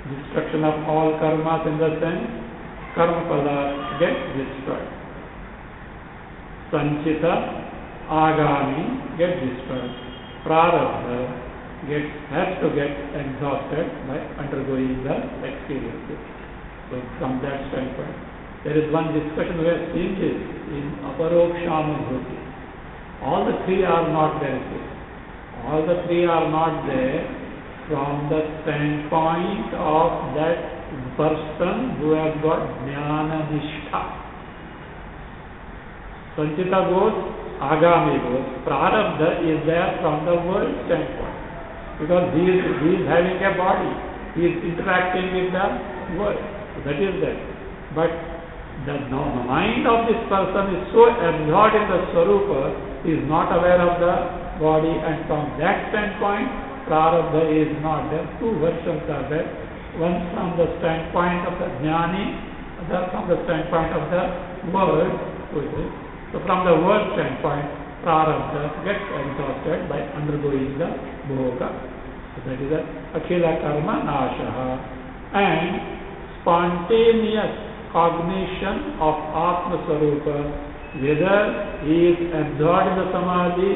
Destruction of all karmas in the sense, karma pada gets destroyed. Sanchita, agami gets destroyed. Prarabdha has to get exhausted by undergoing the experiences. So from that standpoint, there is one discussion we have seen is in aparokshaनुभूti. All the three are not beneficial. All the three are not there from the standpoint of that person who has got jnana nishtha. Sanchita goes, agami goes. Prarabdha is there from the world standpoint. Because he is having a body. He is interacting with the world. So that is there. But the mind of this person is so absorbed in the Swarupa, he is not aware of the body, and from that standpoint, Prarabdha is not there. Two versions are there. One from the standpoint of the Jnani, other from the standpoint of the world. So from the world standpoint, Prarabdha gets exhausted by undergoing the Bhoga. So that is the Akhila Karma Nashaha. And spontaneous cognition of Atma Swarupa, whether he is absorbed in the Samadhi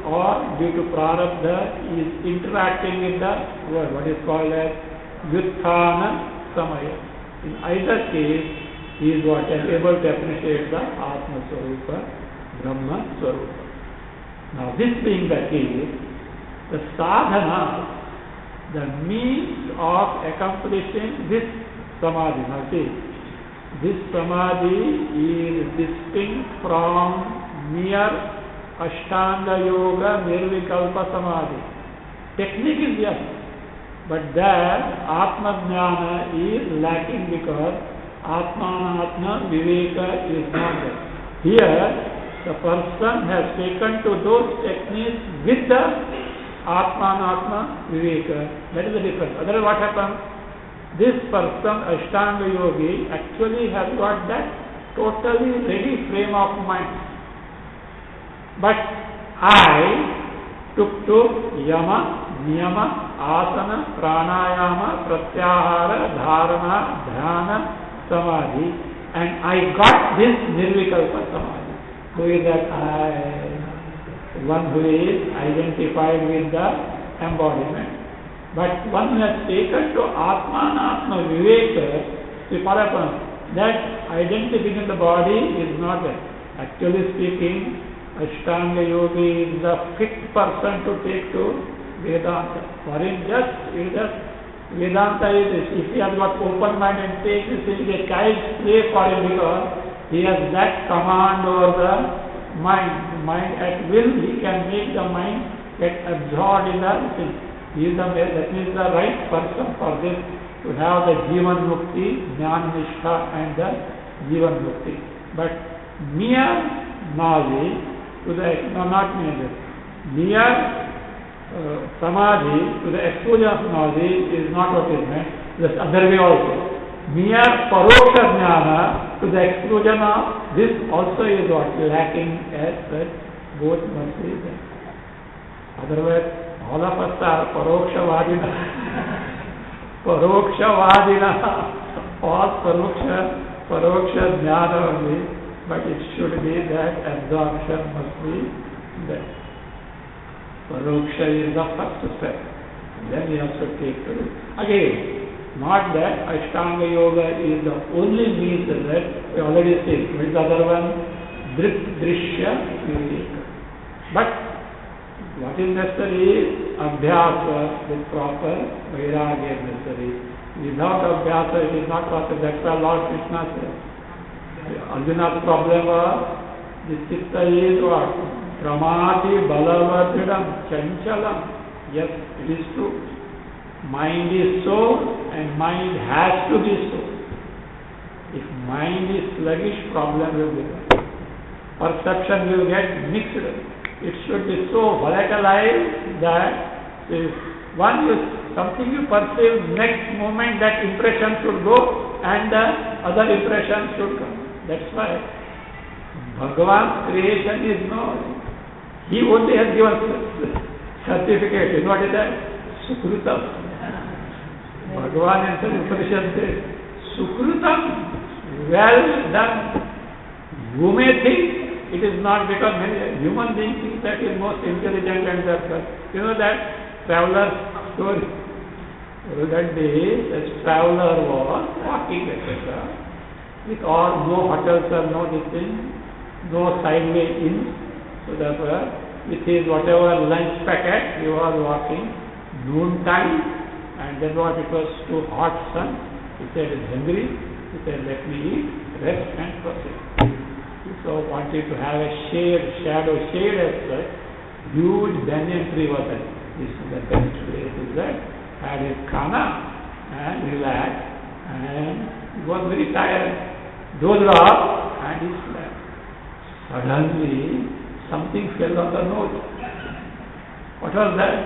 or due to Prarabdha, he is interacting with the world, what is called as Vyuthana Samaya. In either case, he is able to appreciate the Atma Swarupa, Brahma Swarupa. Now this being the case, the sadhana, the means of accomplishing this Samadhi, now see, this Samadhi is distinct from mere Ashtanga Yoga Nirvikalpa Samadhi. Technique is yes, but there Atma Jnana is lacking because Atma Viveka is not there. Here, the person has taken to those techniques with the Atma Viveka. That is the difference. Otherwise, what happens? This person, Ashtanga Yogi, actually has got that totally ready frame of mind. But I took to Yama, Niyama, Asana, Pranayama, Pratyahara, Dharana, Dhyana, Samadhi, and I got this Nirvikalpa Samadhi. Who is that I? One who is identified with the embodiment. But one who has taken to Atma Viveka, see what happens? That identification in the body is not there. Actually speaking, Ashtanga Yogi is the fit person to take to Vedanta. For him, Vedanta is, if he has got open mind and takes this, it is a child's play for him because he has that command over the mind. The mind at will, he can make the mind get absorbed in the thing. That means the right person for this, to have the Jivan Mukti, Jnana Nishtha and the Jivan Mukti. But mere knowledge, mere Samadhi to the exclusion of knowledge is not what is meant. The other way also. Mere Paroksha Jnana to the exclusion of this also is what lacking as such. Both must be there. Otherwise, all of us are Parokshavadina. All Paroksha Jnana only, but it should be that absorption must be there. Paroksha is the first step. Then we have to take to it. Again, not that Ashtanga Yoga is the only means that we already said. Which the other one? Drishya Viveka. But what is necessary is Abhyasa with proper Vairagya is necessary. Without Abhyasa it is not possible. That's why Lord Krishna says. Arjuna's problem was, this Chitta is what? Pramati Balavadridam Chanchalam. Yes, it is true. Mind is so and mind has to be so. If mind is sluggish, problem will be there. Perception will get mixed. It should be so volatilized that if one is something you perceive, next moment that impression should go and the other impression should come. That's why Bhagavan's creation is known. He only has given certificate. What is that? Sukrutam. Bhagavan in the Upanishad says, Sukrutam, well done. You may think it is not because many human beings think that is most intelligent and that. You know that traveler's story? That day, a traveler was walking, etc. With all, no hotels or no this thing, no sideway in. So therefore, with his whatever lunch packet. He was walking noon time, and then what, it was too hot sun. He said he's hungry. He said, let me eat, rest and proceed. So wanted to have a shadow shade as such. Huge banyan tree was there. This is the best place is that. Had his khana and relaxed, and he was very tired. Dozed off and he slept. Suddenly something fell on the nose. What was that?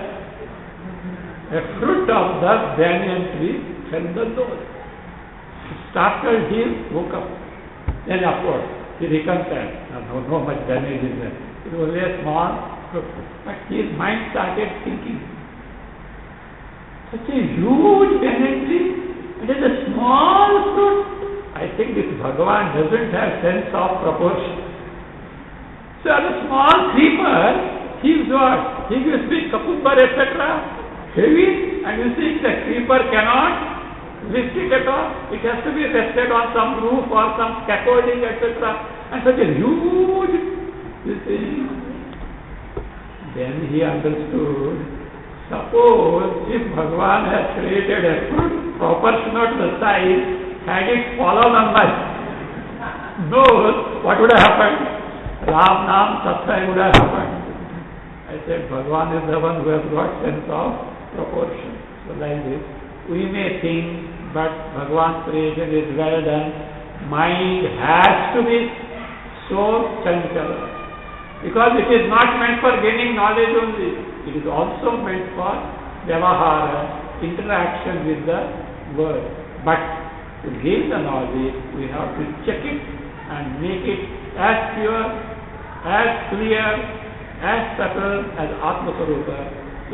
A fruit of the banyan tree fell on the nose. He startled him, woke up. Then afterwards he reconciled. No much damage is there. It was a small fruit. But his mind started thinking, such a huge banyan tree, and it's a small fruit. I think this Bhagavan doesn't have sense of proportion. So the small creeper, he gives what? He gives big cucumber, etc. Heavy, and you see the creeper cannot lift it at all. It has to be rested on some roof or some scaffolding, etc. And such a huge, you see. Then he understood, suppose if Bhagavan has created a fruit proportionate to the size, had it fallen on my nose, what would have happened? Ram Nam Satsai would have happened. I said, Bhagavan is the one who has got sense of proportion. So like this, we may think, but Bhagavan's creation is well done. Mind has to be so chanchala. Because it is not meant for gaining knowledge only. It is also meant for vyavahara, interaction with the world. But to gain the knowledge, we have to check it and make it as pure, as clear, as subtle as Atma Sarupa.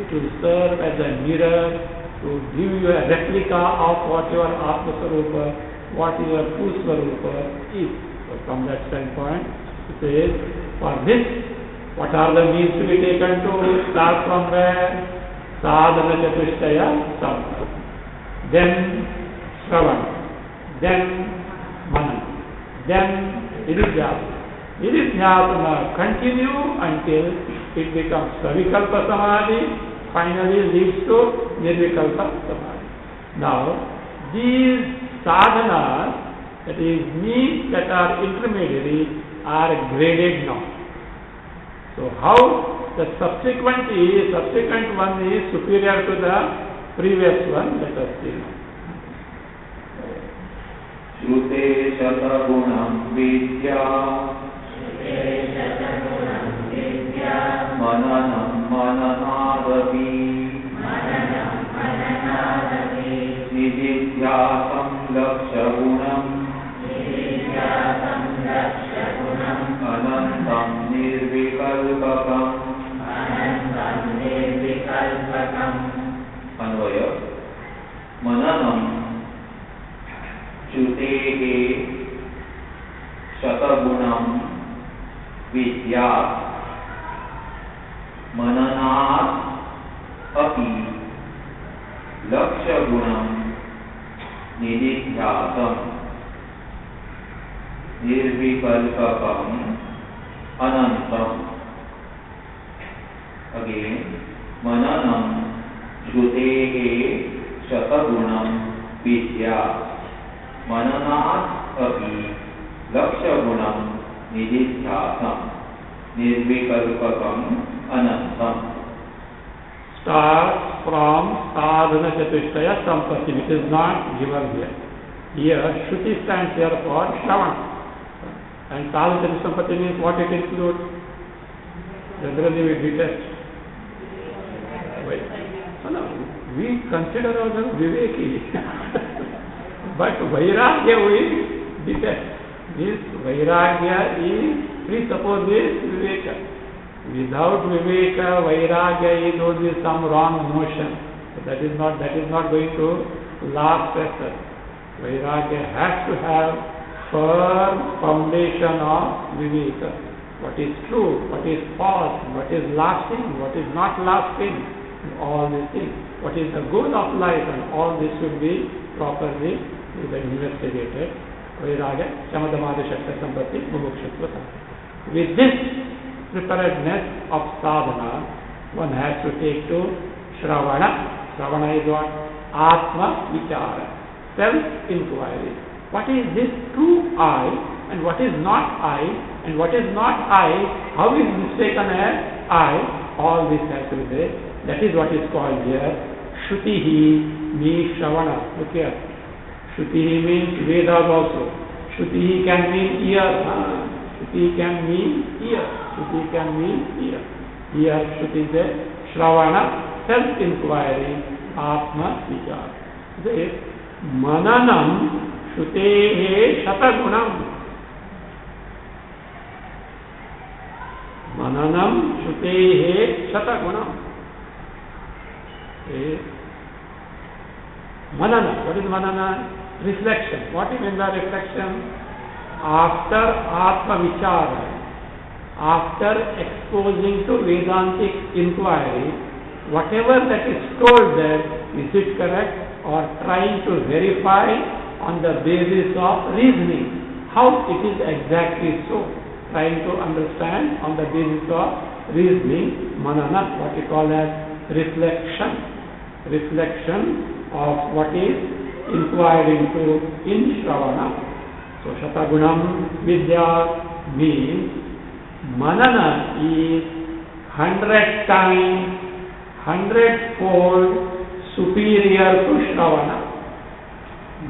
It will serve as a mirror to give you a replica of what your Atma Sarupa, what your true Sarupa is. So from that standpoint, it says, for this, what are the means to be taken to start from where? Sadhana Chatushtaya Sampa. Then Shravan. Then Manan. Then Nididhyasana. Nididhyasana continue until it becomes Savikalpa Samadhi, finally leads to Nirvikalpa Samadhi. Now, these sadhanas, that is means that are intermediary, are graded now. So how the subsequent one is superior to the previous one, let us see now. Shrute Shatagunam Vidya Mananam Mananadavi Nididhyasam Lakshagunam Anantam Nirvikalpakam. Anvaya Mananam Shrutehe Shatagunam Vidya Mananat Api Lakshagunam Nididhyasam Nirvikalpakam Anantam. Again, Mananam Shrutehe Shatagunam Vidya Mananat Api Lakshagunam Nididhyasam Nirvikalpakam Anantam. Start from Sadhana Chatushtaya Sampatti, which is not given here. Here, Shruti stands here for Shravan. And Sadhana Chatushtaya Sampatti means what it includes? Generally we detest. No, we consider ourselves Viveki. But Vairagya we detest. This Vairagya is presupposes Viveka. Without Viveka, Vairagya is only some wrong notion. So that is not going to last forever. Vairagya has to have firm foundation of Viveka. What is true, what is false, what is lasting, what is not lasting, all these things. What is the goal of life, and all this should be properly investigated. Vairagya, Shamadamadi Shakta Sampatti, Mumukshutva. With this, preparedness of sadhana, one has to take to Shravana. Shravana is what? Atma Vichara, self-inquiry. What is this true I and what is not I, and what is not I, how is mistaken as I? All this has to be there. That is what is called here Shrutihi means Shravana. Look here. Shrutihi means Vedas also. Shrutihi can mean ear. Shruti can mean ear. Shruti can mean ear. Here Shruti is Shravana, self-inquiry, Atma Vichara. This Mananam Shrutehe Shatagunam. Mananam Shrutehe Shatagunam. Manana. What is Manana? Reflection. What do you mean by reflection? After Atma Vichara, after exposing to Vedantic inquiry, whatever that is told there, is it correct, or trying to verify on the basis of reasoning, how it is exactly so, trying to understand on the basis of reasoning, manana, what we call as reflection of what is inquired into in Shravana. So Shatagunam Vidya means manana is 100 times, 100-fold superior to Shravana.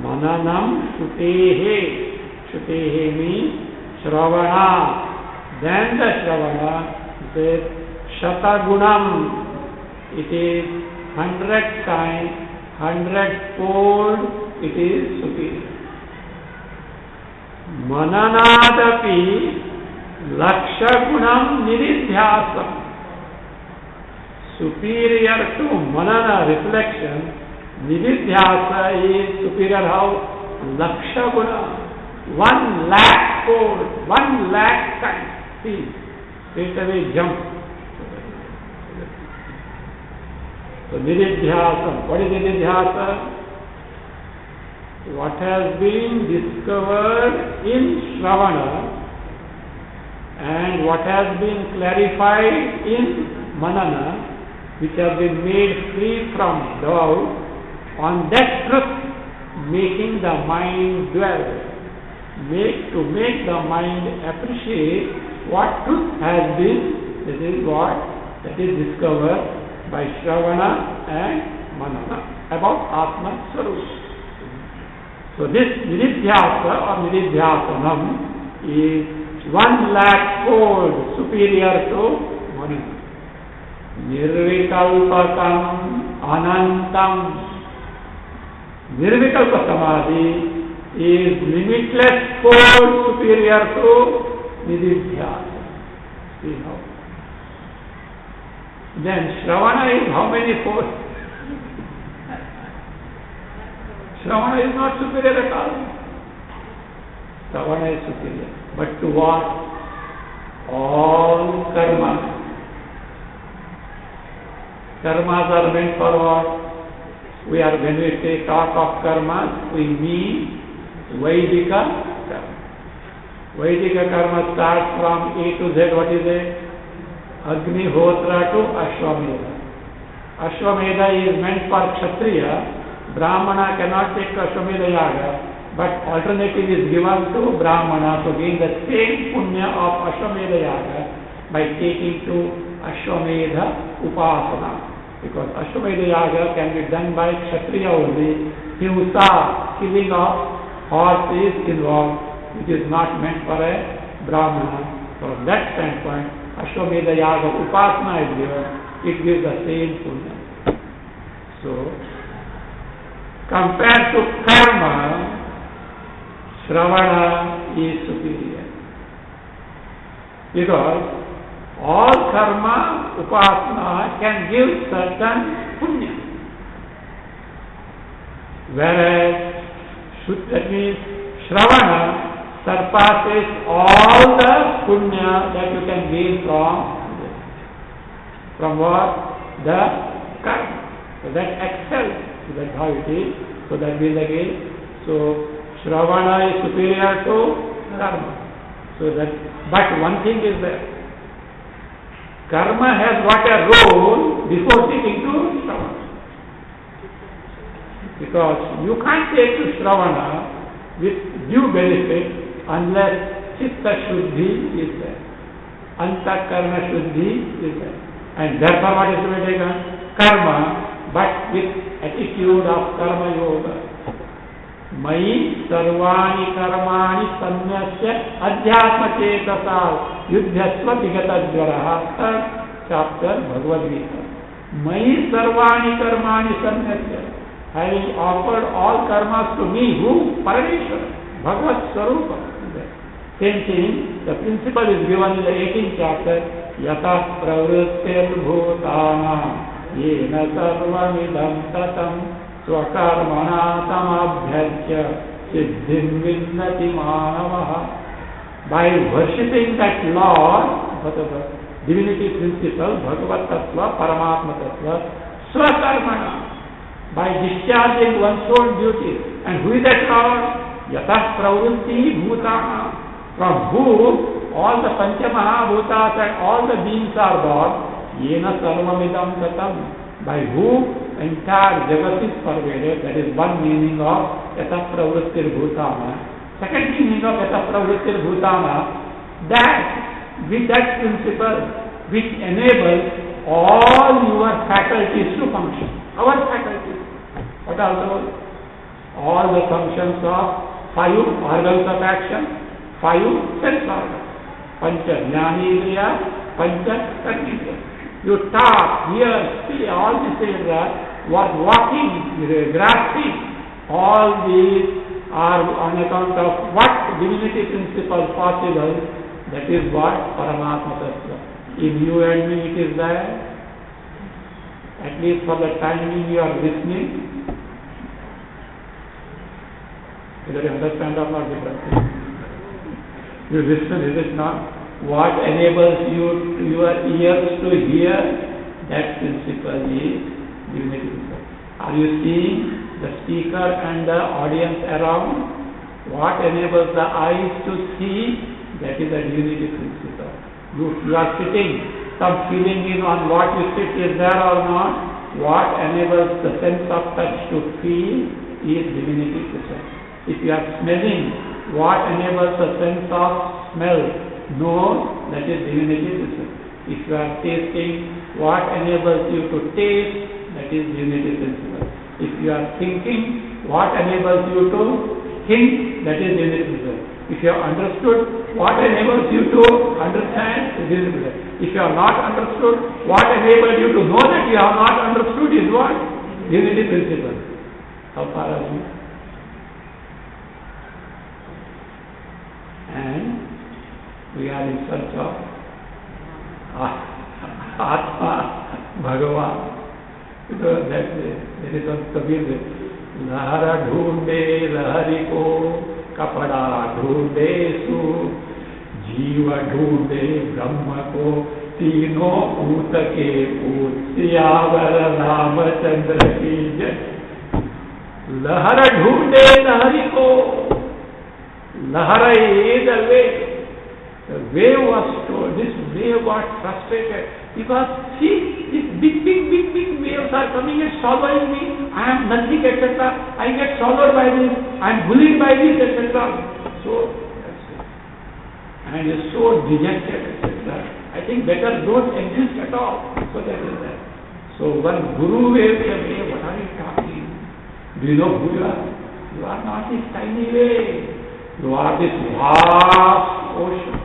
Mananam Shrutehe. Shrutehe means Shravana. Then the Shravana says Shatagunam. It is 100 times, 100-fold, it is superior. Mananadapi Lakshagunam Niridhyasam. Superior to manana, reflection, Niridhyasa is superior how? Lakshaguna. 1,00,000-fold, 1,00,000 times. See, straight away jump. So Niridhyasam. What is Niridhyasam? What has been discovered in Shravana and what has been clarified in Manana, which has been made free from doubt, on that truth making the mind dwell, to make the mind appreciate what truth has been, this is what that is discovered by Shravana and Manana about Atma Swarupa. So this Niridhyasa or Niridhyasanam is 1,00,000-fold superior to Manana. Nirvikalpakam Anantam. Nirvikalpa Samadhi is limitless fold superior to Niridhyasa. See how? Then Shravana is how many folds? Shravana is not superior at all. Shravana is superior. But to what? All karmas. Karmas are meant for what? When we say talk of karmas, we mean Vaidika karma. Vaidika karma starts from A to Z. What is it? Agnihotra to Ashwamedha. Ashwamedha is meant for Kshatriya. Brahmana cannot take Ashwamedha Yaga, but alternative is given to Brahmana to gain the same punya of Ashwamedha Yaga by taking to Ashwamedha Upasana. Because Ashwamedha Yaga can be done by Kshatriya only. Himsa, killing of horse is involved, which is not meant for a Brahmana. From that standpoint, Ashwamedha Yaga Upasana is given, it gives the same punya. So, compared to karma, Shravana is superior. Because all karma, upasana can give certain punya. Whereas, that means Shravana surpasses all the punya that you can gain from what? The karma. So that excels. So that's how it is. So that means again, so Shravana is superior to karma. So that, but one thing is there. Karma has got a role before taking to Shravana. Because you can't take to Shravana with due benefit unless Chitta Shuddhi is there. Antakarna Shuddhi is there. And therefore what is to be taken? Karma, but with attitude of Karma Yoga. Mai sarvani karmani sanyasya adhyatma chetasa yudhyasva vigatadvaraha. Third chapter Bhagavad Gita. Mai sarvani karmani sanyasya. Having offered all karmas to me, who? Parameshwara, Bhagavad Swarupa. Same thing, the principle is given in the 18th chapter. Yata pravrittir bhutana yena sarvamidam tatam swakarmana samabhyajya siddhim vinnati manavaha. By worshipping that Lord, the divinity principle, Bhagavad Tattva, Paramatma Tattva, swakarmana, by discharging one's own duties. And who is that Lord? Yata pravritti bhutana, from whom all the Pancha Mahabhutas and all the beings are born. Yena sarvamidam tatam, by whom entire Jagat is pervaded. That is one meaning of Yata Pravrittir Bhutana. Second meaning of Yata Pravrittir Bhutana, that with that principle which enables all your faculties to function. Our faculties. What are those? All the functions of 5 organs of action, 5 sense organs. Pancha Jnanindriya, Pancha Karmendriya. You talk, hear, see, all these things are walking, grasping. All these are on account of what divinity principle possible. That is what Paramatma Tattva. In you and me it is there. At least for the time being you are listening. Whether you understand or not, different thing. You listen, is it not? What enables your ears to hear? That principle is divinity principle. Are you seeing the speaker and the audience around? What enables the eyes to see? That is the divinity principle. You are sitting, some feeling in on what you sit is there or not. What enables the sense of touch to feel is divinity principle. If you are smelling, what enables the sense of smell? No, that is divinity principle. If you are tasting, what enables you to taste? That is divinity principle. If you are thinking, what enables you to think? That is divinity principle. If you have understood, what enables you to understand? Divinity principle. If you have not understood, what enables you to know that you have not understood is what? Divinity principle. How far are you? And we are in search of Atma, Bhagavan. Because there is one Kabir, Lahara dhoonde lahari ko, kapada dhoonde su, jiva dhoonde brahma ko, tino bhoot ke bhoot, Siyavar Ramachandra ki jai. Lahara dhoonde lahari ko. Lahara is the wave. The wave was told, this wave got frustrated because see, these big waves are coming and swallowing me. I am nothing, etc. I get swallowed by this. I am bullied by this, etc. So, that's it. And is so dejected, etc. I think better don't exist at all. So that is that. So one guru wave said, hey, what are you talking? Do you know who you are? You are not this tiny wave. You are this vast ocean.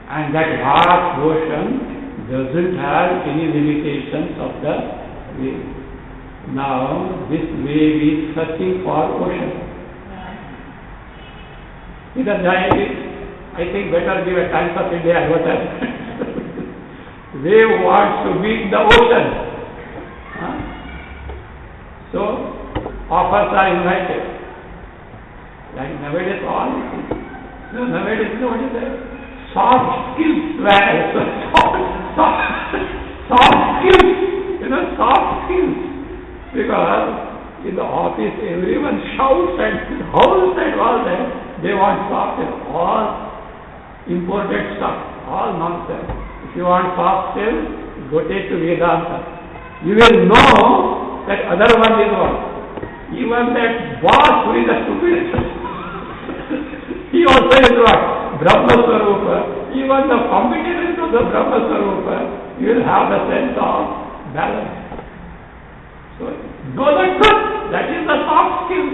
And that vast ocean doesn't have any limitations of the wave. Now, this wave is searching for ocean. I think better give a Times of India advertisement. Wave wants to meet the ocean. So, offers are invited. Like nowadays, nowadays, you know what is that? Soft skills, soft skills, soft skills. Because in the office, everyone shouts and howls and all that. They want soft and all imported stuff, all nonsense. If You want soft skills? Go take to Vedanta. You will know that other one is what? Even that boss who is a stupid, he also is what? Brahma Swarupa. Even the competitors of the Brahma Swarupa, you will have the sense of balance. So, know the truth. That is the soft skill,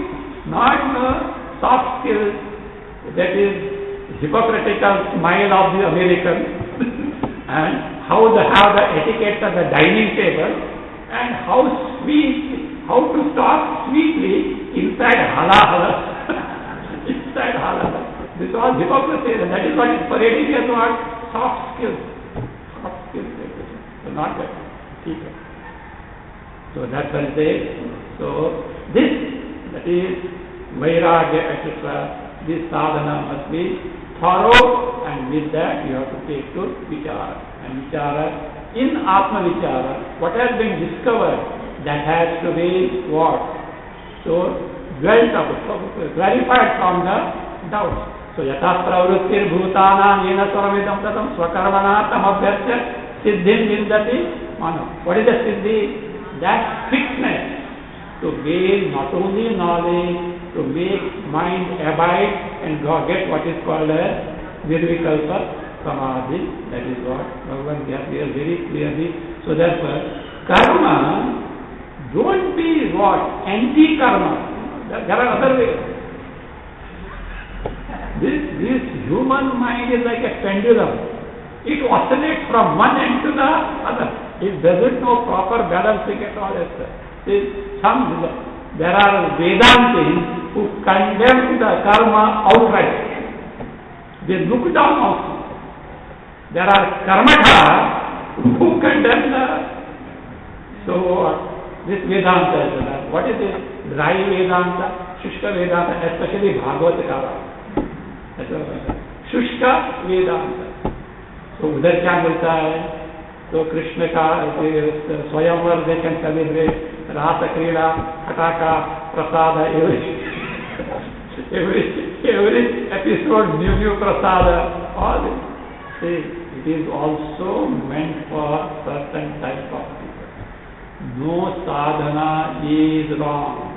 not the soft skill that is hypocritical smile of the Americans and how they have the etiquette at the dining table and how to talk sweetly inside halahala. Inside halahala. This was hypocrisy, and that is what is parading as what? Soft skills. Soft skills. So not that. So that's what it is. So this, that is Vairagya, etc. This sadhana must be thorough, and with that you have to take to vichara. And vichara, in Atma vichara, what has been discovered, that has to be what? So dwelt upon, clarified from the doubts. So yatha pravrittir bhutana yena sarvedam tatam swakarmana tamabhyasya siddhim vindati mano. What is the siddhi? That fitness to gain not only knowledge, to make mind abide and get what is called as nirvikalpa samadhi. That is what Bhagavan gave here very clearly. So therefore, karma, don't be what? Anti-karma. There are other ways. This human mind is like a pendulum. It oscillates from one end to the other. It doesn't know proper balancing at all. There are Vedantis who condemn the karma outright. They look down also. There are karmaka who condemn the. So this Vedanta is what is it? Dry Vedanta, Shushka Vedanta, especially Bhagavatakara. Shushka Vedanta. So उधर क्या मिलता है? तो कृष्ण का स्वयंवर they can celebrate, रास क्रीड़ा, खटाका, प्रसाद, every episode new prasada, all this. See, it is also meant for certain type of people. No sadhana is wrong.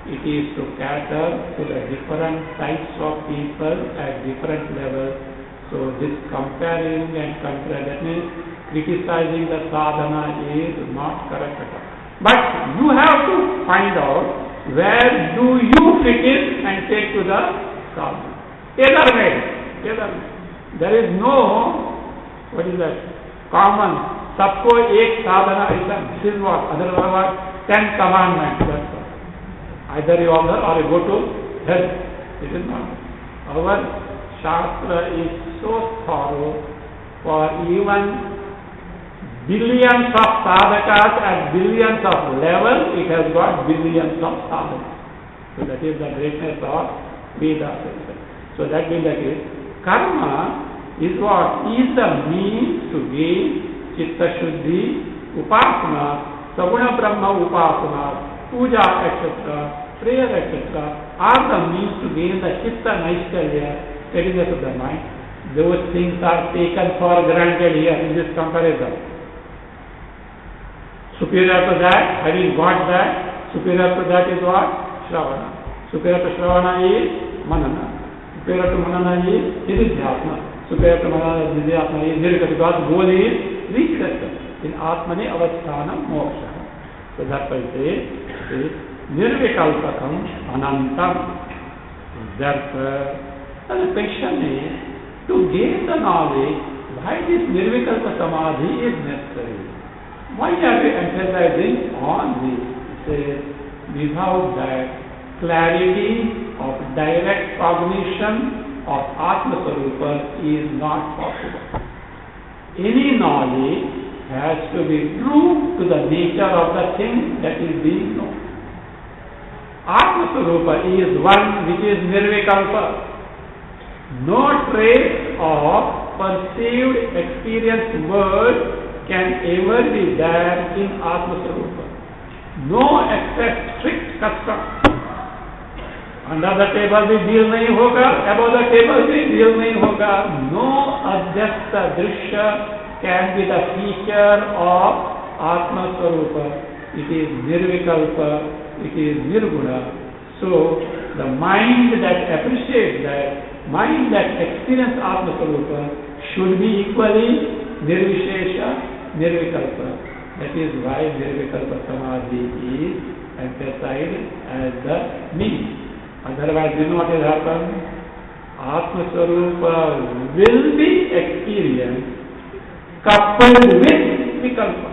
It is to cater to the different types of people at different levels. So this comparing and that means criticizing the sadhana is not correct at all. But you have to find out where do you fit in and take to the sadhana. Tailor-made. There is no, what is that, common, sabko ek sadhana is that. This is what, other what, 10 commandments. That's all. Either you honor or you go to hell. It is not. Our Shastra is so thorough for even billions of sadhakas at billions of levels, it has got billions of sadhakas. So that is the greatness of Vedas. So that being the case, karma is what? Is the means to gain chitta shuddhi, upasana, saguna brahma upasana, puja, etc., prayer, etc., are the means to gain the chitta naishkalya, steadiness of the mind. Those things are taken for granted here in this comparison. Superior to that, having got that, superior to that is what? Shravana. Superior to Shravana is Manana. Superior to Manana is Nididhyasana. Superior to Manana is Nididhyasana is Nirvana. Because goal is reach that. In Atmani Avasthanam Moksha. So that's why it is Nirvikalpakam Anantam. Therefore, the question is, to gain the knowledge, why this Nirvikalpa Samadhi is necessary? Why are we emphasizing on this? It says, without that, clarity of direct cognition of Atma Swarupa is not possible. Any knowledge has to be true to the nature of the thing that is being known. Atma Swarupa is one which is Nirvikalpa. No trace of perceived experience word can ever be there in Atma Swarupa. No except strict custom. Under the table भी deal नहीं होगा, above the table भी deal नहीं होगा. No adhyasta drishya can be the feature of Atma Swarupa. It is Nirvikalpa, it is Nirguna. So, the mind that appreciates that, mind that experiences Atma Swarupa should be equally Nirvishesha, Nirvikalpa. That is why Nirvikalpa Samadhi is emphasized as the means. Otherwise, you know what will happen? Atma Swarupa will be experienced coupled with Vikalpa,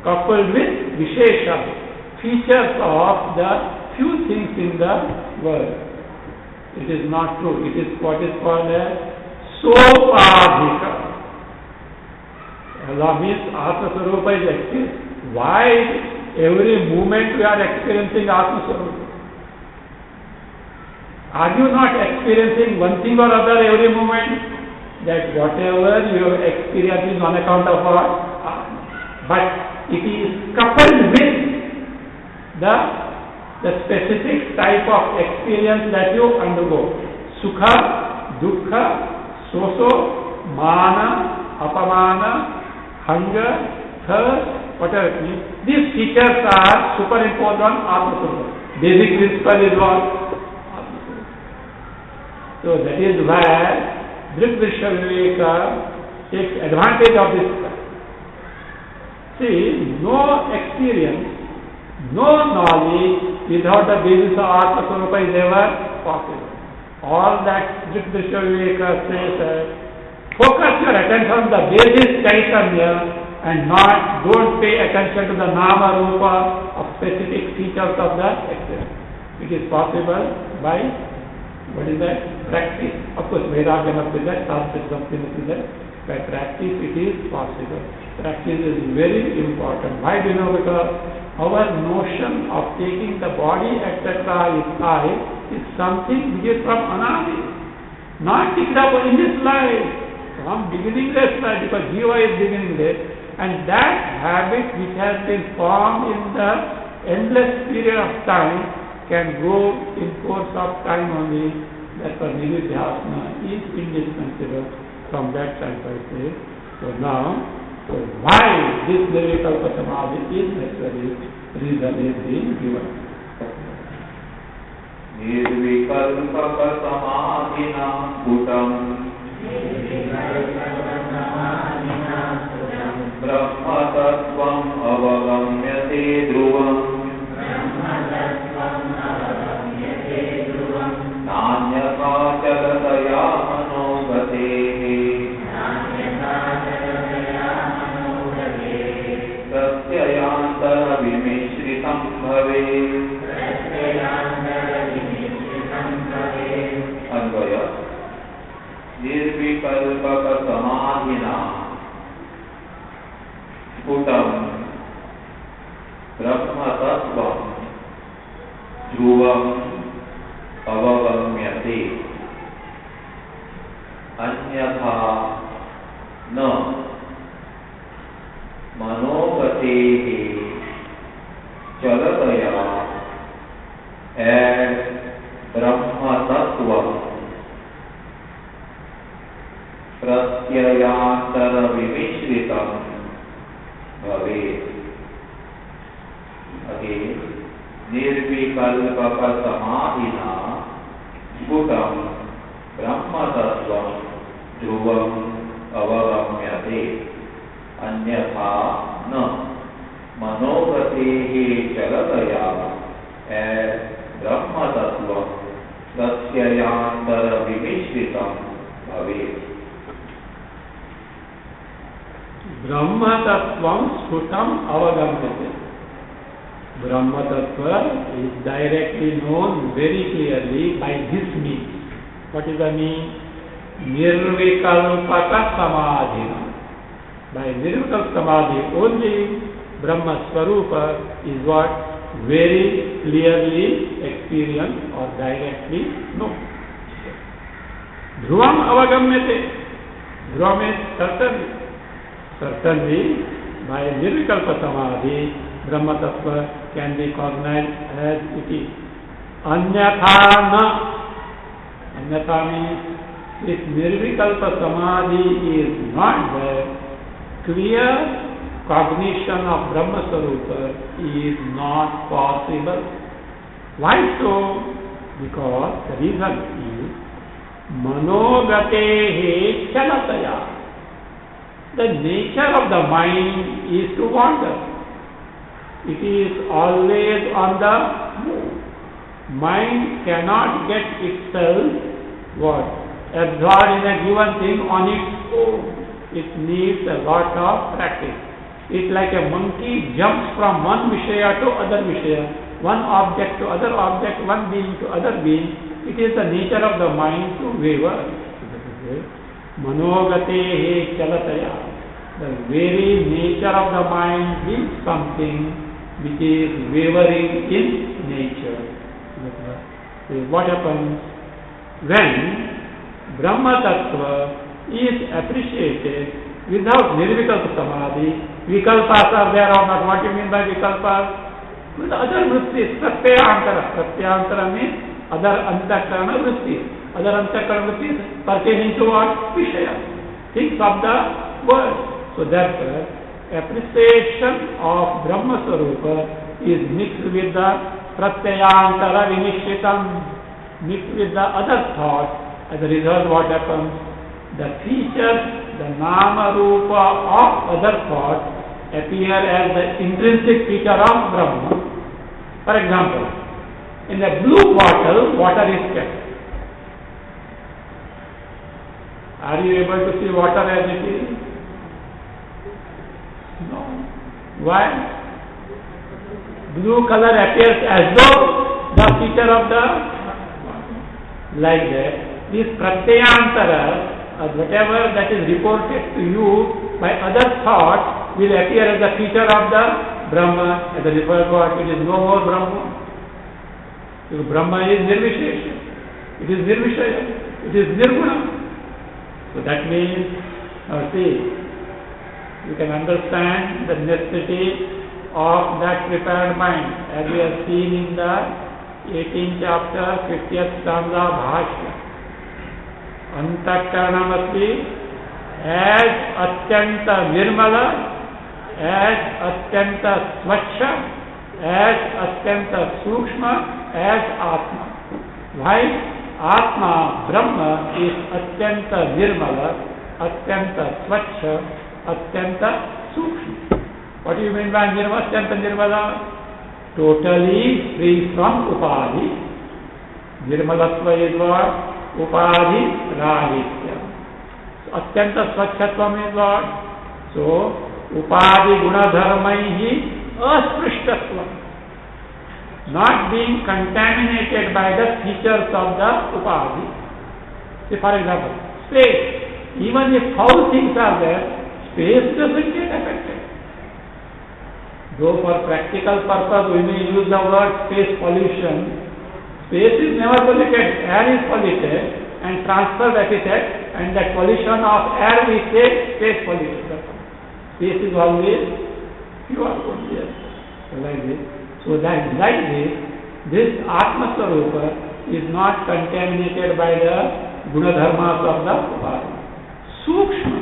coupled with Vishesha, features of the few things in the world. It is not true. It is what is called as Sopadhika. Allah means Atma Swarupa is experienced. Why every moment we are experiencing Atma Swarupa? Are you not experiencing one thing or other every moment? That whatever you have experienced is on account of what? But it is coupled with the specific type of experience that you undergo. Sukha, Dukkha, Soso, Mana, Apamana, hunger, thirst, whatever it means. These features are superimposed on Atma Swarupa. Basic principle is what? Atma Swarupa. So that is where Drisha Viveka takes advantage of this fact. See, no experience, no knowledge without the basis of Atma Swarupa is ever possible. All that Drisha Viveka says, focus your attention on the basis Chaitanya and don't pay attention to the Nama Rupa of specific features of the experience. It is possible by, what is that? Practice. Of course, Vairagya must be there, Shastra something must be there. By practice, it is possible. Practice is very important. Why do you know? Because our notion of taking the body, etc. is I, is something which is from Anadi. Not picked up in this life. From beginningless life, because Jiva is beginningless. And that habit which has been formed in the endless period of time can go in course of time only. Therefore, Nirvidhyasana is indispensable from that standpoint. So now, why this Nirvikalpa Samadhi is necessary, reason is being given. Nirvikalpa Samadhina Bhutam Brahma Tattvam Avagamyate Dhruvam Nanyatha Jagataya Manogatehe Pratyayantara Vimishritam Bhave. Anvaya Nirvikalpaka Samadhina Sputam Brahma Tattvam Dhruvam Avagamyate Anyatha na Manogatehe Jagataya as Brahma Tattvam Pratyayantara Vimishritam Bhave. Again, Nirvikalpaka Samadhina Sputam Brahma Tattvam Dhruvam Avagamyate Anyatha na Manogatehe Jagataya as Brahma Tattvam Pratyayantara Vimishritam Bhave. Brahma Tattvam Sputam Avagamyate. Brahma Tattva is directly known very clearly by this means. What is the mean? Nirvikalpaka Samadhina. By Nirvikalpa Samadhi only Brahma Swarupa is what? Very clearly experienced or directly known. Dhruvam Avagamyate. Dhruvam is certainly. Certainly, by Nirvikalpa Samadhi, Brahma Tattva can be cognized as it is. Anyatha na. Anyatha means if Nirvikalpa Samadhi is not there, clear cognition of Brahma Swarupa is not possible. Why so? Because the reason is Manogatehe Chalataya. The nature of the mind is to wander. It is always on the move. Mind cannot get itself what? Absorbed in a given thing on its own. It needs a lot of practice. It's like a monkey jumps from one Vishaya to other Vishaya, one object to other object, one being to other being. It is the nature of the mind to waver. Manogatehe Chalataya. The very nature of the mind is something which is wavering in nature. So what happens when Brahma Tattva is appreciated without Nirvikalpa Samadhi? Vikalpas are there or not? What do you mean by Vikalpas? With other vrittis, Pratyantara. Pratyantara means other Antakarana vrittis. Other Antakarana vrittis pertaining to what? Vishaya. Things of the world. So therefore, appreciation of Brahma Swarupa is mixed with the Pratyantara Vinishritam, mixed with the other thoughts. As a result, what happens? The features, the Nama Rupa of other thoughts appear as the intrinsic feature of Brahma. For example, in a blue bottle, water is kept. Are you able to see water as it is? No. Why? Blue color appears as though the feature of the like that. This pratyantara, whatever that is reported to you by other thoughts, will appear as the feature of the Brahma. As a result, what? It is no more Brahma. Because Brahma is Nirvishesha. It is Nirvishaya. It is Nirguna. So that means, see, you can understand the necessity of that prepared mind, as we have seen in the 18th chapter, 50th stanza, Bhashya. Antakaranamasti as Atyanta Nirmala, as Atyanta Swachha, as Atyanta Sukshma, as Atma. Why? Atma, Brahma is Atyanta Nirmala, Atyanta Swachha, Atyanta Sukshma. What do you mean by Nirmala, Atyanta Nirmala? Totally free from Upadhi. Nirmalatva is what? Upadhi Rahitya. So, Atyanta Swachhatvam is what? So, Upadhi Gunadharmaihi Asprishtatvam. Not being contaminated by the features of the Upadhi. Say for example, space. Even if foul things are there, space doesn't get affected. Though for practical purpose we may use the word space pollution, space is never polluted, air is polluted and transfer that is it, and that pollution of air we say space pollution. Space is always pure, yes. So like this. So that like this Atma Swarupa is not contaminated by the Gunadharmas of the Upadhi. Sukshma,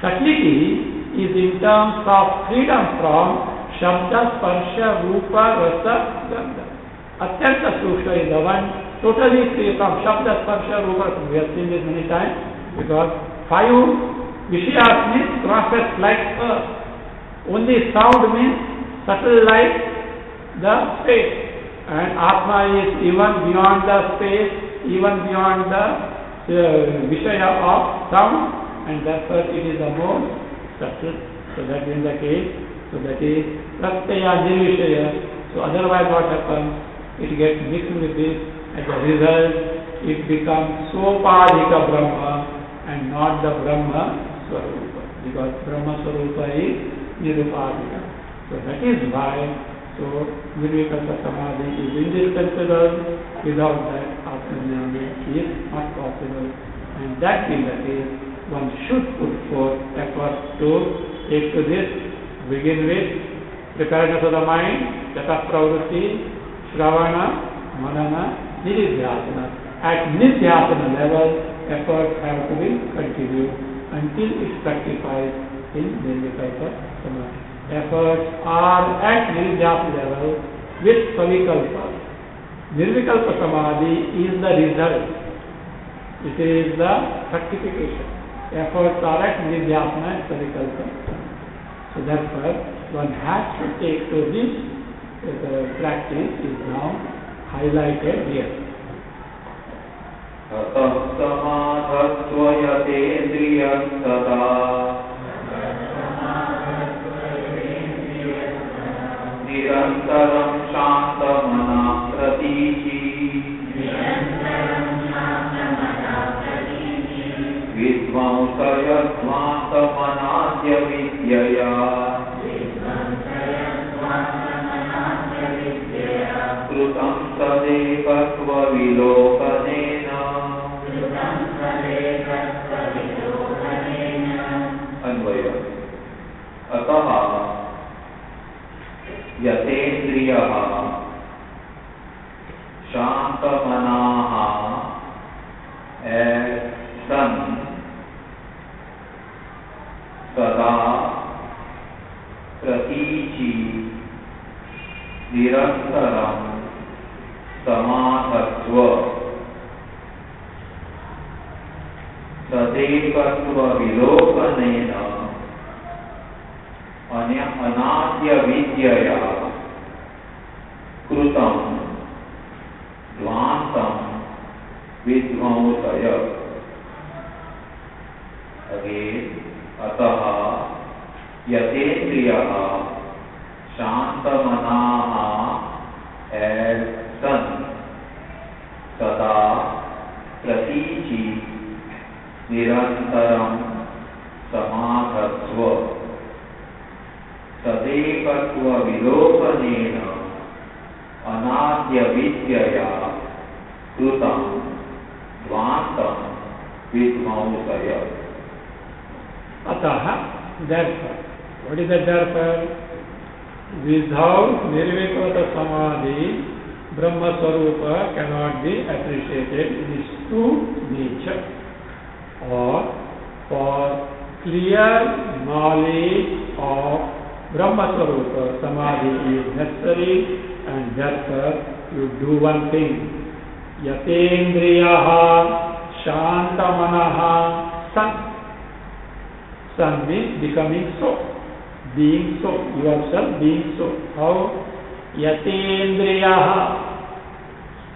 subtlety, is in terms of freedom from Shabda, Sparsha, Rupa, Rasa, Gandha. Atyanta Sukshma is the one totally free from Shabda, Sparsha, Rupa. We have seen this many times because 5 Vishayas means process like earth. Only sound means subtle like the space. And Atma is even beyond the space, even beyond the Vishaya of sound, and therefore it is the most subtle. So that is the case. So that is Pratyaya Nirvishaya. So otherwise what happens? It gets mixed with this. As a result, it becomes Sopadhika Brahma and not the Brahma Swarupa. Because Brahma Swarupa is Nirupadhika. So that is why Nirvikalpa Samadhi is indispensable. Without that, Atmajnana is not possible. And that being the case, one should put forth effort to take to this. Begin with preparedness of the mind, Jata Pravrutti, Shravana, Manana, Nidhyasana. At Nidhyasana level, efforts have to be continued until it fructifies in Nirvikalpa Samadhi. Efforts are at Nirvyas level with Savikalpa. Nirvikalpa Samadhi is the result. It is the certification. Efforts are at Nirvyasana and Savikalpa. So therefore, one has to take to this practice is now highlighted here. निरन्तरं शान्तमना प्रतीचि विद्वांसयध्वान्तमनाद्य विद्यया कृतं तदेकत्वविलोकनेन अन्वय अतः यतेन्द्रियः शान्तमनाः सन् सदा प्रतीचि निरन्तरं समाधत्व तदेकत्वविलोकनेन अनाद्य विद्यया कृतं ध्वान्तं विध्वंसय. Again, अतः यतेन्द्रियः शान्तमनाः सन् सदा प्रतीचि निरन्तरं समाधत्व तदेकत्वविलोकनेन अनाद्य विद्यया कृतं ध्वान्तं विध्वंसय. Atah, therefore. What is the therefore? Without Nirvikalpa Samadhi, Brahma Swarupa cannot be appreciated in its true nature. Or for clear knowledge of Brahma Swarupa, Samadhi is necessary, and therefore you do one thing. Yatendriyaha Shantamanaha San. San means becoming so, being so, yourself being so. How? Yatendriyaha,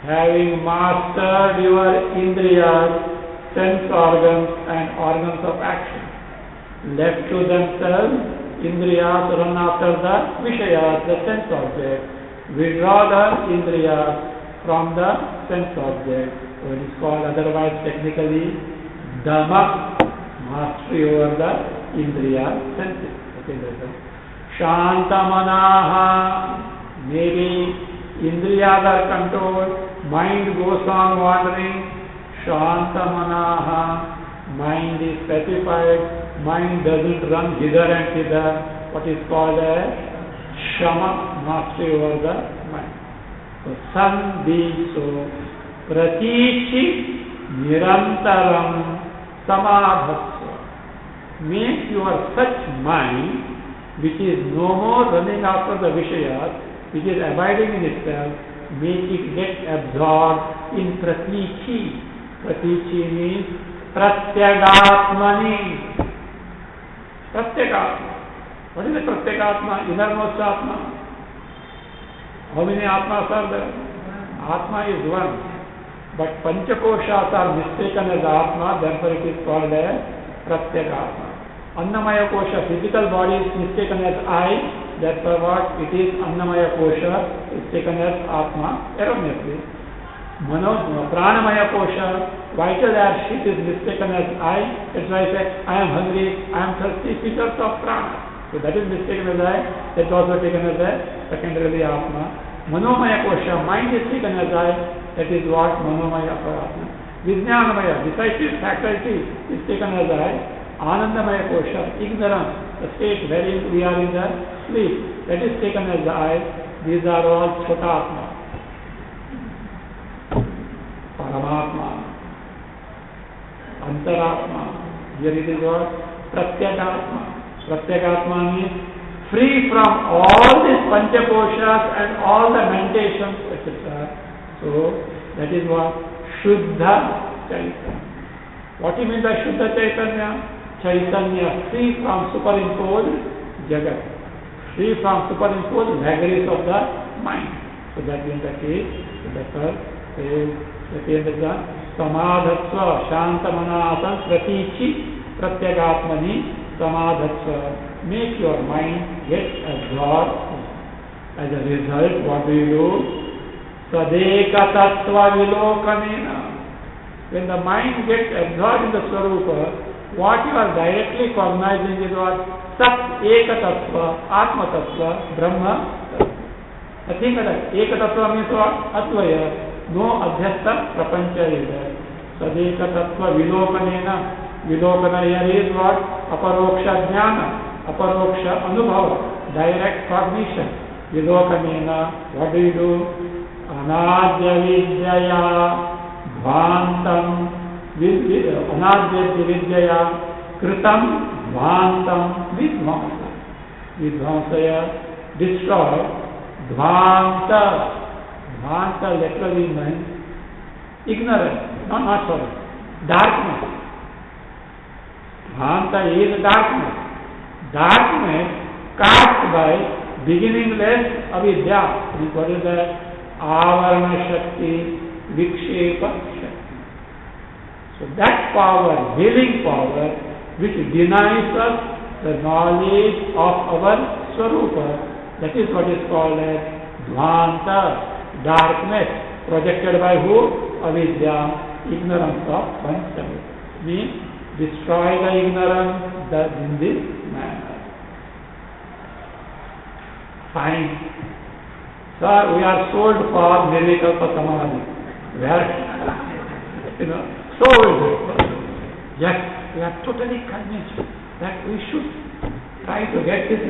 having mastered your indriyas, sense organs and organs of action. Left to themselves, indriyas run after the vishayas, the sense object. Withdraw the indriyas from the sense object. What is called otherwise technically dhamma, mastery over the indriya senses. Okay, Shantamanaha, maybe indriyas are controlled, mind goes on wandering. Shantamanaha, mind is pacified, mind doesn't run hither and thither. What is called as shama, mastery over the mind. So, san being so, pratichi nirantaram samadhatva. Make your such mind, which is no more running after the vishayas, which is abiding in itself, make it get absorbed in pratichi. Pratichi means pratyagatmani. Pratyagatma. What is the pratyagatma? Innermost atma. How many atmas are there? Atma is one. But panchakoshas are mistaken as atma, therefore it is called as pratyagatma. Annamaya kosha, physical body is mistaken as I, therefore what? It is Annamaya kosha, is taken as atma, erroneously. Pranamaya kosha, vital air sheet is mistaken as I, that's why I say I am hungry, I am thirsty, features of prana. So that is mistaken as I, that's also taken as a secondarily atma. Manomaya kosha, mind is taken as I, that is what Manomaya Paratma. Vijnanamaya, decisive faculty is taken as I. Anandamaya kosha, ignorance, the state wherein we are in the sleep, that is taken as I. These are all Chotatma. Paramatma, Antaratma, here it is what? Pratyagatma. Pratyekatma means free from all these Panchakoshas and all the mentations, etc. So, that is what Shuddha Chaitanya. What do you mean by Shuddha Chaitanya? Chaitanya, free from superimposed Jagat, free from superimposed vagaries of the mind. So that means the case, the third is the Samadhatva, Shantamanasan, Pratichi, Pratyagatmani, Samadhatva. Make your mind get absorbed. As a result, what do? Sadeka Tattva Vilokanena. When the mind gets absorbed in the Swarupa, what you are directly cognizing is what? Sat Eka Tattva, Atma Tattva, Brahma. Nothing other. Eka Tattva means what? Atvaya. No Adhyastha Prapancha is there. Sadeka Tattva Vilokanena. Vilokana here is what? Aparoksha Jnana. Aparoksha Anubhava, direct cognition. Vilokanena, what do? Anadya Vidyaya, Bhantam, Anadya Vidyaya, Kritam, Bhantam, Vidvamsa. Vidvamsaya, destroy. Dvanta, Dvanta literally means ignorance, not sorry, darkness. Dvanta is darkness. Darkness cast by beginningless avidya. What is that? Avarana Shakti, Vikshepa Shakti. So that power, healing power, which denies us the knowledge of our Swarupa, that is what is called as Dvanta, darkness, projected by who? Avidya, ignorance of oneself. Means destroy the ignorance in this manner. Fine. Sir, we are sold for Nirvikalpa Samadhi. Where? Sold. Yes, we are totally convinced that we should try to get this,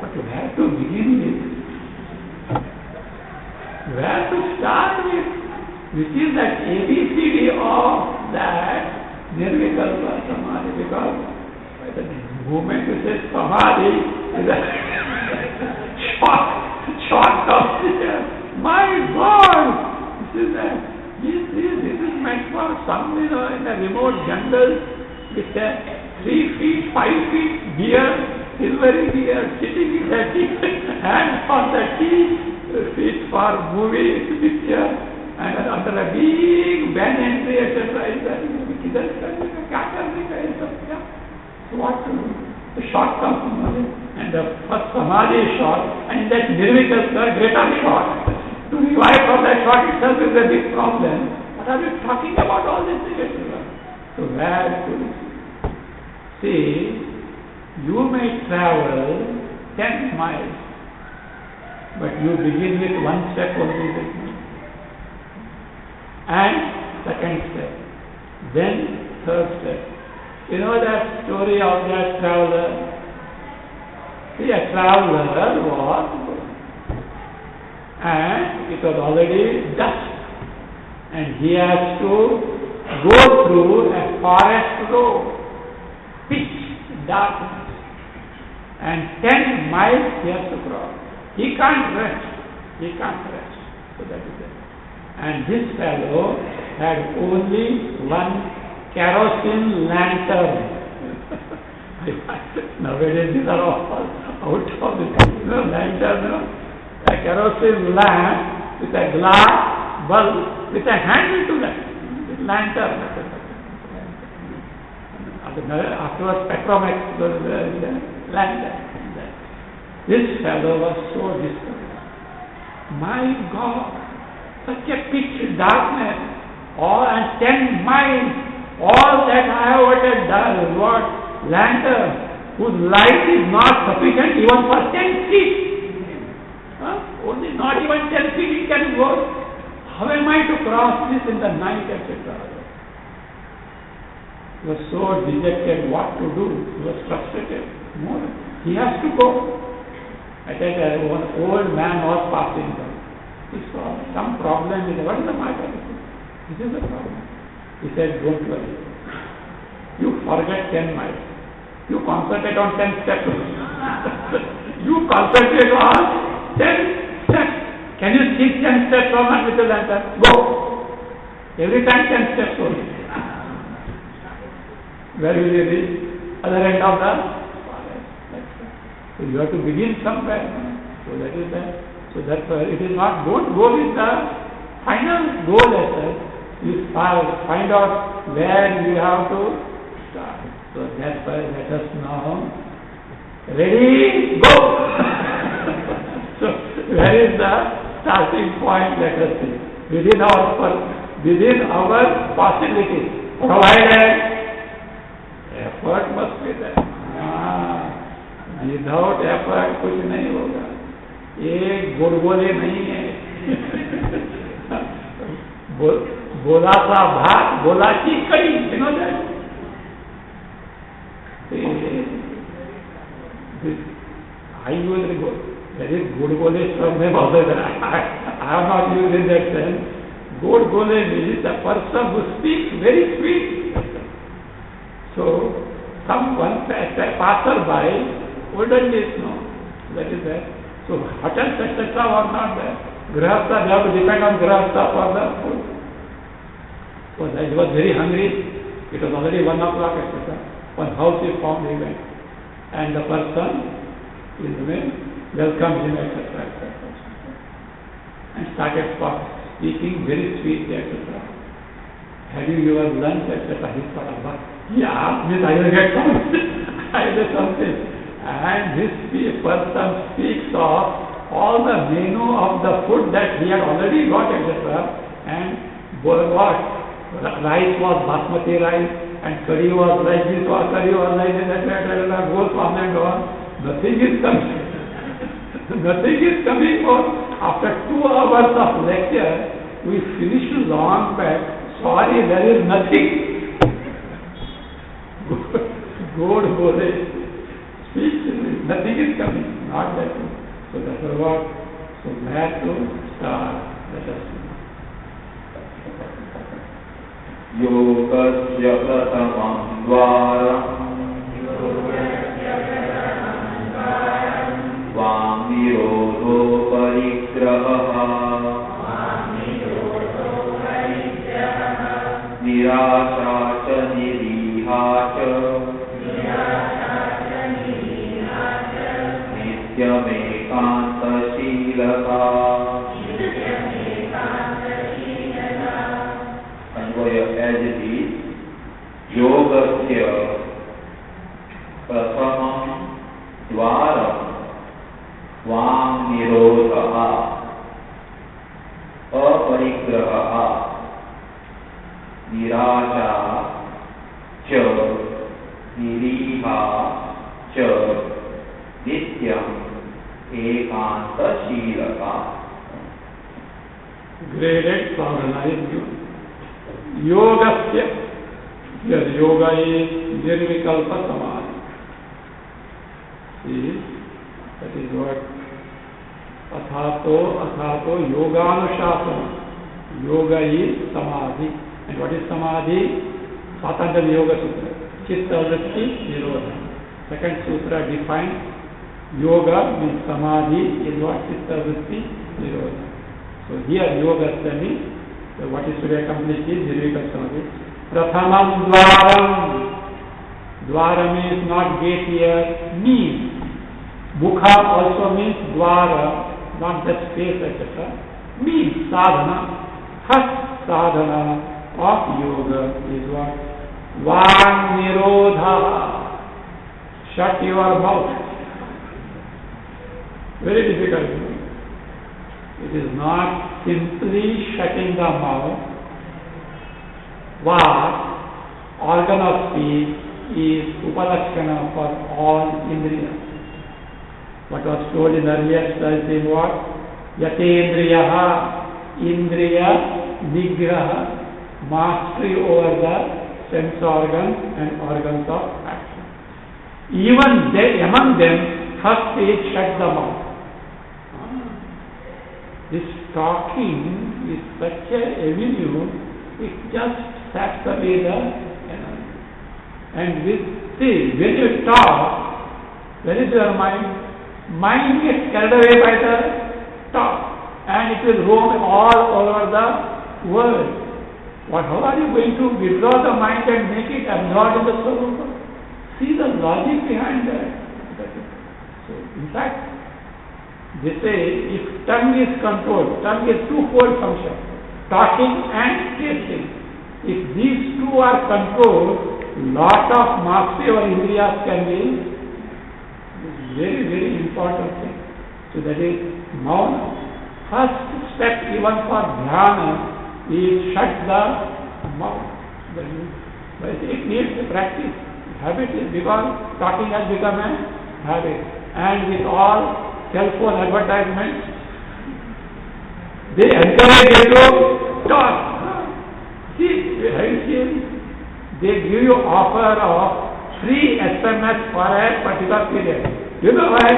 but you have to begin with. Where to start with? Which is that ABCD of that Nirvikalpa Samadhi, because the movement which is Samadhi is a short of here. My God! This is meant for some, in a remote jungle with a 3 feet, 5 feet deer, silvery deer, sitting in the tea, and on the tea, fit for movie picture, and under a big banyan tree, etc. So what to do? The short comes, and the first Samadhi is short, and that Nirvikalpa greater short. To revive from that short itself is a big problem. What are you talking about all this? So where to see, you may travel 10 miles, but you begin with one step only with me. And second step, then third step. You know that story of that traveler? See, a traveler was, and it was already dusk, and he has to go through a forest road, pitch darkness, and 10 miles he has to cross. He can't rest. So that is it. And this fellow had only one kerosene lantern. Nowadays these are all out of the lantern. A kerosene lamp with a glass bulb with a handle to that lantern. Afterwards, Petromax lantern. This fellow was so discouraged. My God, such a pitch darkness, all and 10 miles, all that I have done, what lantern, whose light is not sufficient even for 10 feet. Only not even 10 feet it can go. How am I to cross this in the night, etc.? He was so dejected what to do. He was frustrated. More. He has to go. I think one old man was passing by. He saw some problem with it. What is the matter? This is the problem. He said, don't worry. You forget 10 miles. You concentrate on 10 steps. You concentrate on 10 steps. Can you speak 10 steps or not, Mr. Lantern? Go. Every time 10 steps only. Where will you reach? Other end of the forest. So you have to begin somewhere. So that is that. So that's why it is not, don't go with the final goal as such. You find out where you have to start. So that's why let us now ready, go! So where is the starting point, let us see. Within our possibilities, provided effort must be there. Without effort कुछ नहीं होगा. एक गुड़गुले नहीं है. बोला सा भात, बोला की कड़ी, you know that? I usually go. That is gudgole from them also. I am not using that sense. Gudgole means a person who speaks very sweet. So someone passerby wouldn't know. That is that. So hotels etc. were not there. Grahastha, they have to depend on Grahastha for the food. So he was very hungry. It was already 1 o'clock etc. One house he found, he went. And the person is welcomed him etc. And started speaking very sweetly etc. Have you your lunch etc. He thought about, he asked me, I will get something. I will get something. And this person speaks of all the menu of the food that he had already got etc. And what? Rice was basmati rice, and curry was like this, or curry was like this, etc. Goes on and on. Nothing is coming. Nothing is coming on. After 2 hours of lecture, we finished long back. Sorry, there is nothing. God bole. Speak, nothing is coming. Not that. So that's what. So where to start? Let us see. योगस्य प्रथमं द्वारं वाङ्निरोधो परिग्रहः निराशा च निरीहा च नित्यमेकान्तशीलता. As it is, yogasya prasamam dvaram vangnirodha aparigraha nirasha cha niriha cha nityam ekantashilata. Graded sadhana is good. Yogasya, yes, yoga is nirvikalpa samadhi. See, that is what athato yoganushasana. Yoga is samadhi. And what is samadhi? Patanjali Yoga Sutra. Chitta vritti nirodha. Second sutra defines yoga means samadhi is what? Chitta vritti nirodha. So here yogasya means so what is to be accomplished is Nirvikalpa Samadhi. Prathamam dvaram. Dvaram is not gate here, means. Mukha also means dvara, not just space, etc. Means sadhana. First sadhana of yoga is what? Vangnirodha. Shut your mouth. Very difficult. It is not simply shutting the mouth. What organ of speech is upalakshana for all indriyas. What was told in earlier slides is what? Yatendriyaha, indriya, nigraha, mastery over the sense organs and organs of action. Even among them, first is shut the mouth. This talking is such a avenue, it just saps away the energy. And with See, when you talk, when is your mind? Mind gets carried away by the talk and it will roam all over the world. How are you going to withdraw the mind and make it absorbed in the Swarupa? See the logic behind that. So, in fact, they say if tongue is controlled, tongue is twofold function, talking and tasting. If these two are controlled, lot of mastery over Indriyas can be very, very important thing. So that is Mauna. First step even for Dhyana is shut the mouth. But it needs practice. Habit is because talking has become a habit. And with all cell phone advertisements, they encourage you to talk. See, they give you offer of free SMS for a particular period. You know why?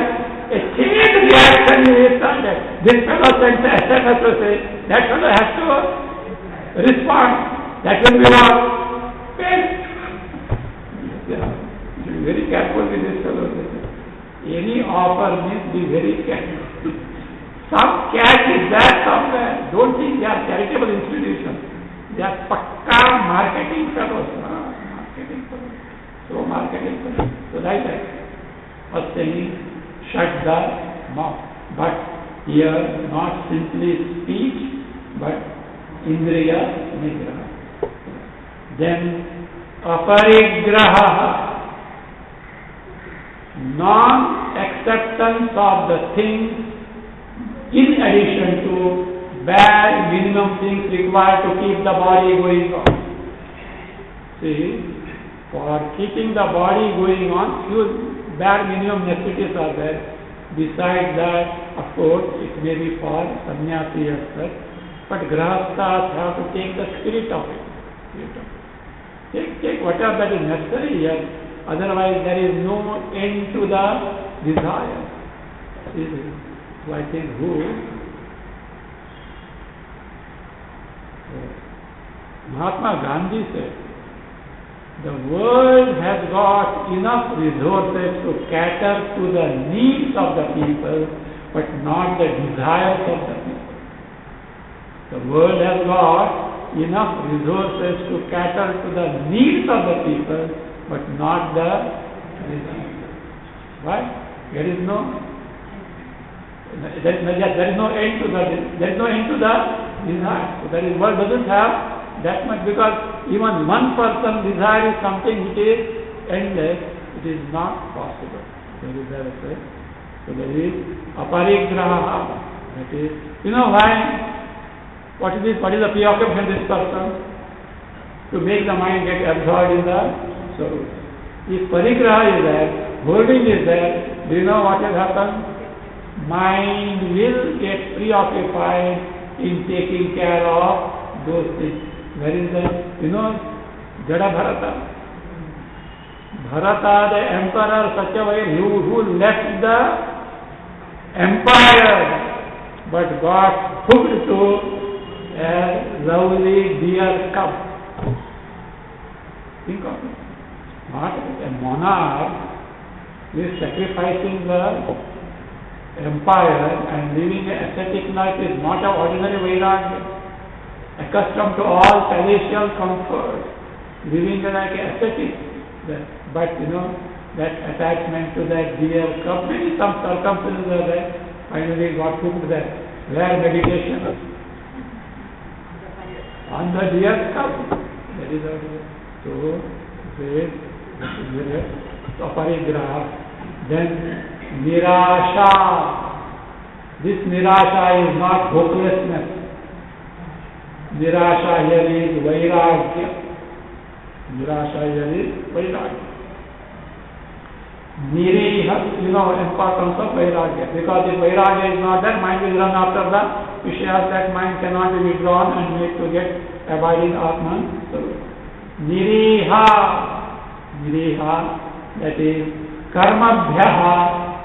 A chain reaction is started. This fellow sends the SMS to say, that fellow has to respond. That will be what? Paid. Yeah. You should be very careful with this fellow. Any offer means be very careful. Some cash is there somewhere. Don't think they are charitable institutions. They are pakka marketing fellows. Marketing fellows. So marketing fellows. So like that. First thing is shut the mouth. But here not simply speech, but Indriya Nigraha. Then aparigraha. Non-acceptance of the things in addition to bare minimum things required to keep the body going on. See, for keeping the body going on, few bare minimum necessities are there. Besides that, of course, it may be for sannyasi as well, but grahasthas have to take the spirit of it. Take whatever that is necessary here. Otherwise, there is no end to the desire. So I think Mahatma Gandhi said, the world has got enough resources to cater to the needs of the people, but not the desires of the people. The world has got enough resources to cater to the needs of the people, but not the desires. Why? There is no end to the desire. So that is, world doesn't have that much, because even one person desire is something which is endless. It is not possible. There is that way. So there is aparigraha. That is, you know why? What is this? What is the preoccupation of this person? To make the mind get absorbed in the soul. If parigraha is there, holding is there, do you know what will happen? Mind will get preoccupied in taking care of those things. Where is that? You know, Jada Bharata. Bharata, the emperor, such a way who left the empire but got hooked to a lovely deer cub. Think of it. Not a monarch is sacrificing the empire and living an ascetic life is not an ordinary vairagya. Accustomed to all palatial comfort, living like an ascetic. But you know, that attachment to that deer cub, maybe some circumstances are there, finally got hooked there. Where meditation? On the deer cub. That is how it is. So aparigraha. Then nirasha. This nirasha is not hopelessness. Nirasha here is vairagya. Nirasha here is vairagya. Niriha, you know, importance of vairagya. Because if vairagya is not there, mind will run after the vishayas. That mind cannot be withdrawn and made to get abiding Atman. So, Niriha. Niriha, that is karmabhyaha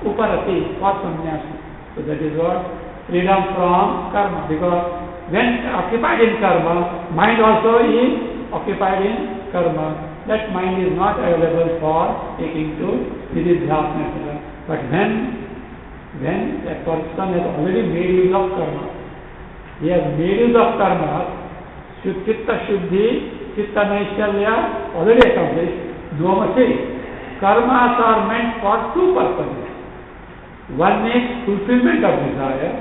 uparati, for sannyasi. So that is what? Freedom from karma. Because when occupied in karma, mind also is occupied in karma. that mind is not available for taking to nididhyasana. But when a person has already made use of karma, he has made use of karma, chitta shuddhi, chitta naishalya, already accomplished, dvamasi. Karmas are meant for two purposes. One is fulfillment of desire,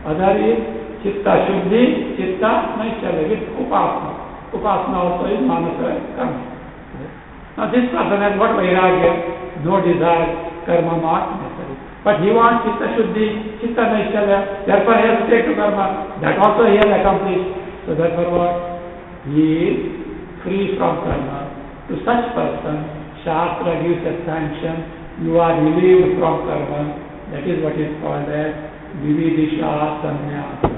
other is chitta shuddhi, chitta naishalya, with upasana. Upasana also is manasa karma. Now this person has got vairagya, no desire, karma not necessary. But he wants chitta shuddhi, chitta naishalya, therefore he has to take to karma. That also he has accomplished. So therefore what? He is free from karma. To such person, Shastra gives a sanction, you are relieved from karma. That is what is called as vividisha sannyasa.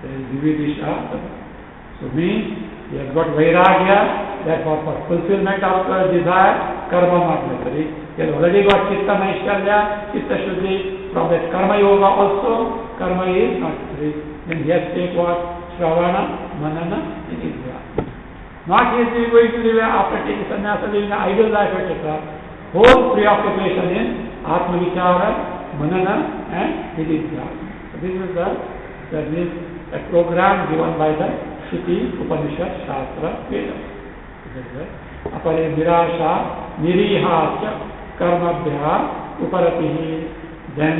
There is vividisha sannyasa. So means he has got vairagya, therefore for fulfillment of desire, karma not necessary. He has already got chitta naishalya, chitta shuddhi. From that karma yoga also, karma is not necessary. Then he has to take what? Shravana, manana, and nididhyasana. Not he is going to live after taking sannyasa, living an ideal life, etc. Whole preoccupation in atma vichara, manana, and nididhyasana. So this is a program given by the Shruti, Upanishad, Shastra, Veda. Apare nirasha, nirihasya, karmabhya, uparatihi. Then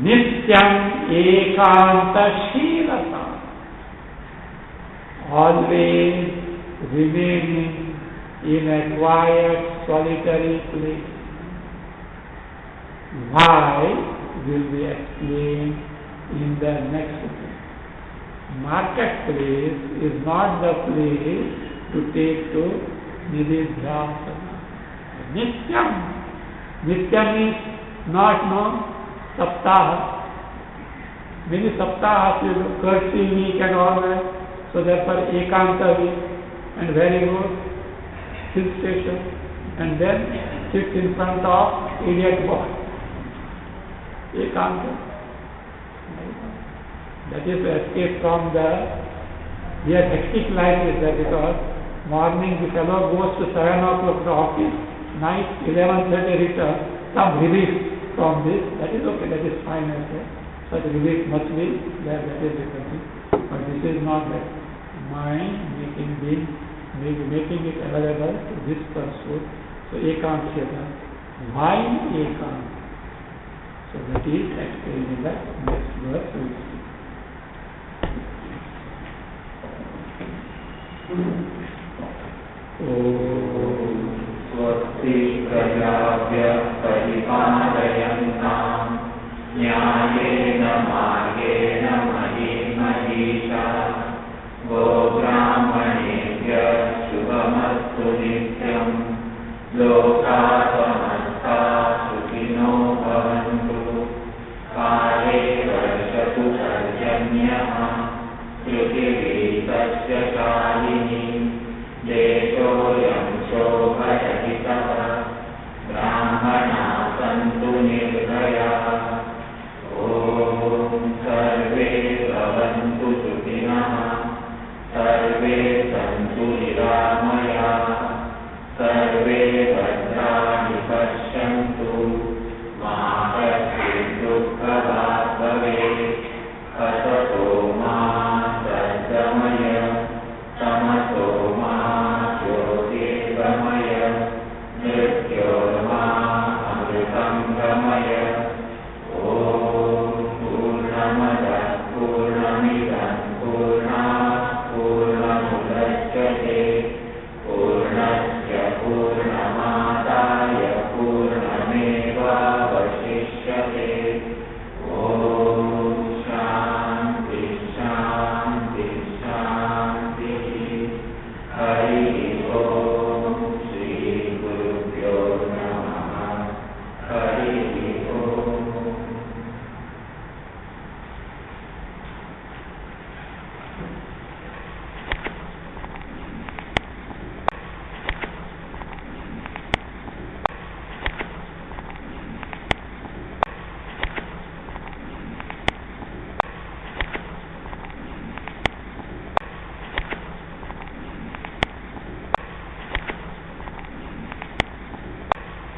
nityam ekanta shilata. Always remaining in a quiet, solitary place. Why will be explained in the next book. Marketplace is not the place to take to nididhyasana. Nityam. Nityam is not saptaha. Many saptahas you do, courtesy week and all that. So therefore ekanta week. And where he goes? Hill station. And then sits in front of idiot boy. Ekanta. That is to escape from the hectic life is there, because morning the fellow goes to 7 o'clock to office, night 11:30 return, some relief from this, that is okay, that is fine. Okay. Such relief must be there, that is different. But this is not that. Mind making it available to this pursuit. So ekant cheta. Why ekant? So that is explained in the next verse. स्वस्ति प्रजाभ्यः परिपालयन्तां न्यायेन मार्गेण महीं महिषाः गोब्राह्मणेभ्यः शुभमस्तु नित्यं लोकाः समस्ताः सुखिनो भवन्तु काले वर्षतु पर्जन्यः पृथिवी सस्यशालिनी